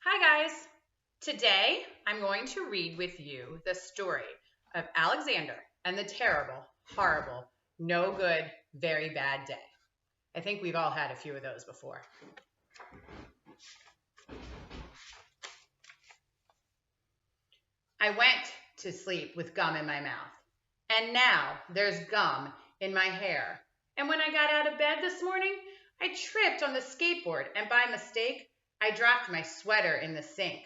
Hi guys! Today I'm going to read with you the story of Alexander and the terrible, horrible, no good, very bad day. I think we've all had a few of those before. I went to sleep with gum in my mouth, and now there's gum in my hair. And when I got out of bed this morning, I tripped on the skateboard, and by mistake, I dropped my sweater in the sink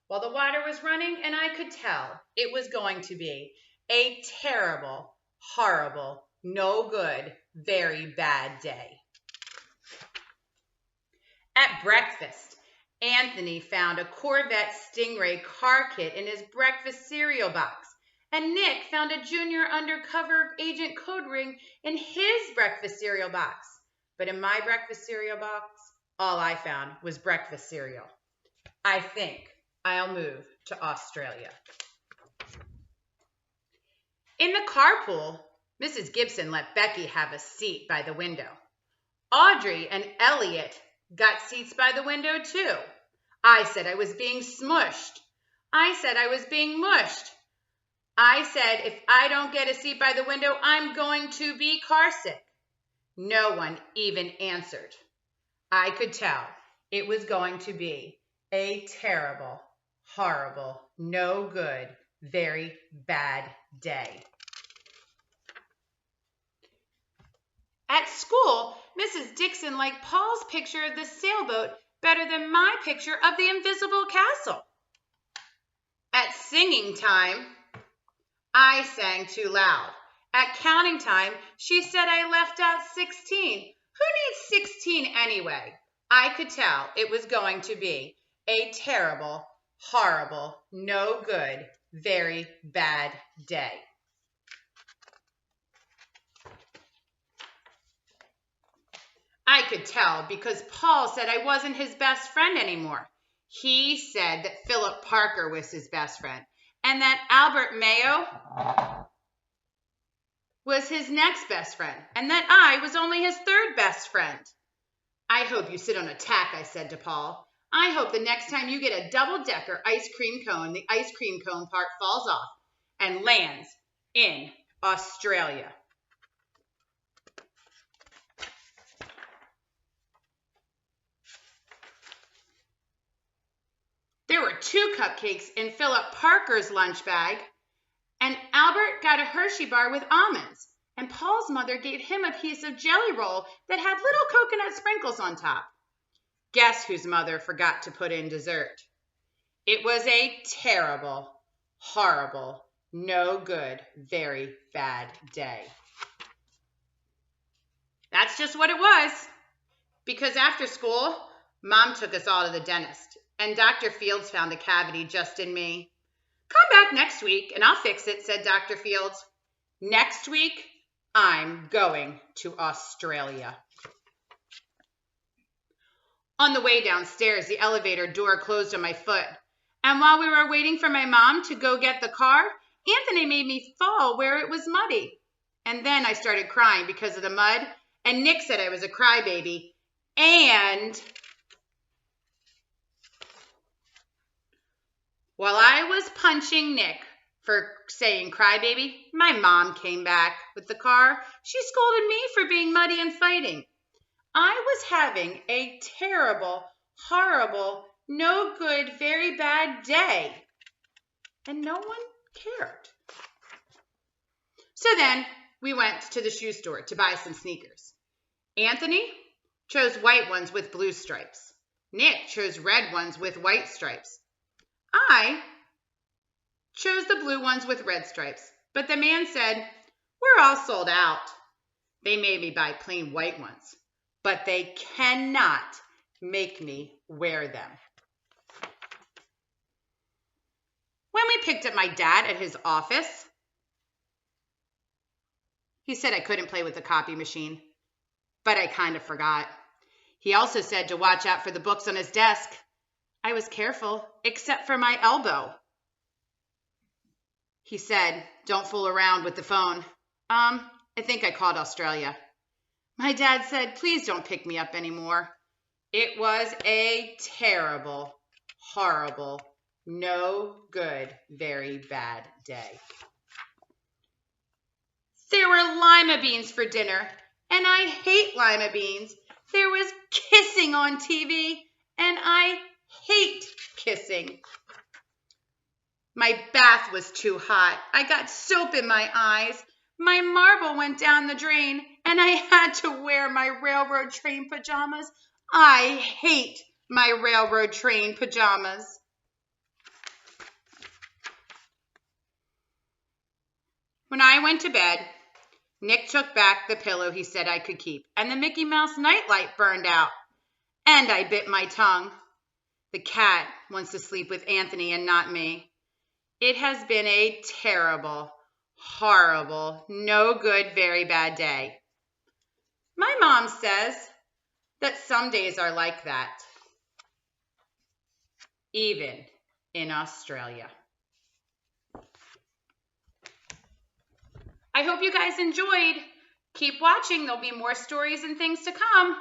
while the water was running, and I could tell it was going to be a terrible, horrible, no good, very bad day. At breakfast, Anthony found a Corvette Stingray car kit in his breakfast cereal box, and Nick found a junior undercover agent code ring in his breakfast cereal box. But in my breakfast cereal box, all I found was breakfast cereal. I think I'll move to Australia. In the carpool, Mrs. Gibson let Becky have a seat by the window. Audrey and Elliot got seats by the window too. I said I was being smushed. I said I was being mushed. I said if I don't get a seat by the window, I'm going to be carsick. No one even answered. I could tell it was going to be a terrible, horrible, no good, very bad day. At school, Mrs. Dixon liked Paul's picture of the sailboat better than my picture of the invisible castle. At singing time, I sang too loud. At counting time, she said I left out 16. Who needs 16 anyway? I could tell it was going to be a terrible, horrible, no good, very bad day. I could tell because Paul said I wasn't his best friend anymore. He said that Philip Parker was his best friend and that Albert Mayo was his next best friend and that I was only his third best friend. I hope you sit on a tack, I said to Paul. I hope the next time you get a double-decker ice cream cone, the ice cream cone part falls off and lands in Australia. There were 2 cupcakes in Philip Parker's lunch bag, and Albert got a Hershey bar with almonds, and Paul's mother gave him a piece of jelly roll that had little coconut sprinkles on top. Guess whose mother forgot to put in dessert? It was a terrible, horrible, no good, very bad day. That's just what it was. Because after school, Mom took us all to the dentist, and Dr. Fields found a cavity just in me. Come back next week and I'll fix it, said Dr. Fields. Next week, I'm going to Australia. On the way downstairs, the elevator door closed on my foot. And while we were waiting for my mom to go get the car, Anthony made me fall where it was muddy. And then I started crying because of the mud, and Nick said I was a crybaby. And while I was punching Nick for saying crybaby, my mom came back with the car. She scolded me for being muddy and fighting. I was having a terrible, horrible, no good, very bad day, and no one cared. So then we went to the shoe store to buy some sneakers. Anthony chose white ones with blue stripes. Nick chose red ones with white stripes. I chose the blue ones with red stripes, but the man said, "We're all sold out." They made me buy plain white ones, but they cannot make me wear them. When we picked up my dad at his office, he said I couldn't play with the copy machine, but I kind of forgot. He also said to watch out for the books on his desk. I was careful, except for my elbow. He said, "Don't fool around with the phone." I think I called Australia. My dad said, "Please don't pick me up anymore." It was a terrible, horrible, no good, very bad day. There were lima beans for dinner, and I hate lima beans. There was kissing on TV, and I hate kissing. My bath was too hot. I got soap in my eyes. My marble went down the drain, and I had to wear my railroad train pajamas. I hate my railroad train pajamas. When I went to bed, Nick took back the pillow he said I could keep, and the Mickey Mouse nightlight burned out. And I bit my tongue. The cat wants to sleep with Anthony and not me. It has been a terrible, horrible, no good, very bad day. My mom says that some days are like that, even in Australia. I hope you guys enjoyed. Keep watching. There'll be more stories and things to come.